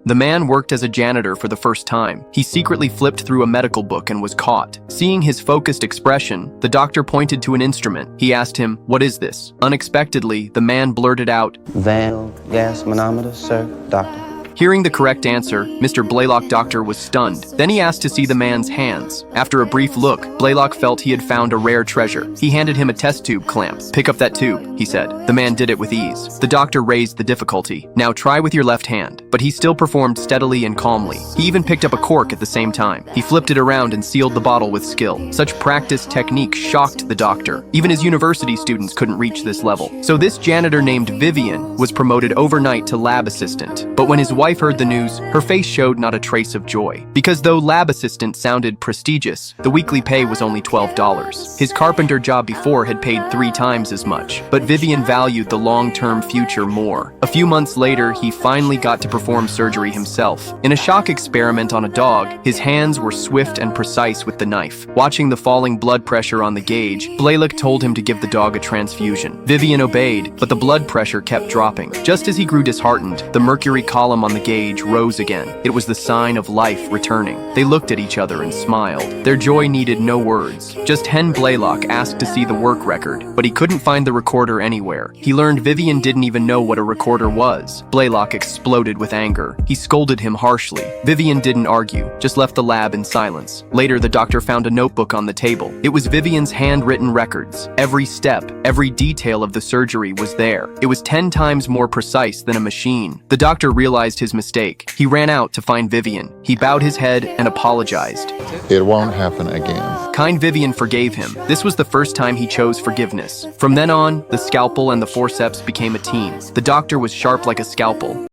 The man worked as a janitor for the first time. He secretly flipped through a medical book and was caught. Seeing his focused expression, the doctor pointed to an instrument. He asked him, "What is this?" Unexpectedly, the man blurted out, "Van gas manometer, sir, doctor." Hearing the correct answer, Mr. Blaylock Doctor was stunned. Then he asked to see the man's hands. After a brief look, Blaylock felt he had found a rare treasure. He handed him a test tube clamp. "Pick up that tube," he said. The man did it with ease. The doctor raised the difficulty. "Now try with your left hand." But he still performed steadily and calmly. He even picked up a cork at the same time. He flipped it around and sealed the bottle with skill. Such practiced technique shocked the doctor. Even his university students couldn't reach this level. So this janitor named Vivian was promoted overnight to lab assistant. But when his wife heard the news, her face showed not a trace of joy. Because though lab assistant sounded prestigious, the weekly pay was only $12. His carpenter job before had paid 3 times as much. But Vivian valued the long-term future more. A few months later, he finally got to perform surgery himself. In a shock experiment on a dog, his hands were swift and precise with the knife. Watching the falling blood pressure on the gauge, Blaylock told him to give the dog a transfusion. Vivian obeyed, but the blood pressure kept dropping. Just as he grew disheartened, the mercury column on the gauge rose again. It was the sign of life returning. They looked at each other and smiled. Their joy needed no words. Just Hen Blaylock asked to see the work record, but he couldn't find the recorder anywhere. He learned Vivian didn't even know what a recorder was. Blaylock exploded with anger. He scolded him harshly. Vivian didn't argue, just left the lab in silence. Later, the doctor found a notebook on the table. It was Vivian's handwritten records. Every step, every detail of the surgery was there. It was 10 times more precise than a machine. The doctor realized his mistake. He ran out to find Vivian. He bowed his head and apologized. "It won't happen again." Kind Vivian forgave him. This was the first time he chose forgiveness. From then on, the scalpel and the forceps became a team. The doctor was sharp like a scalpel.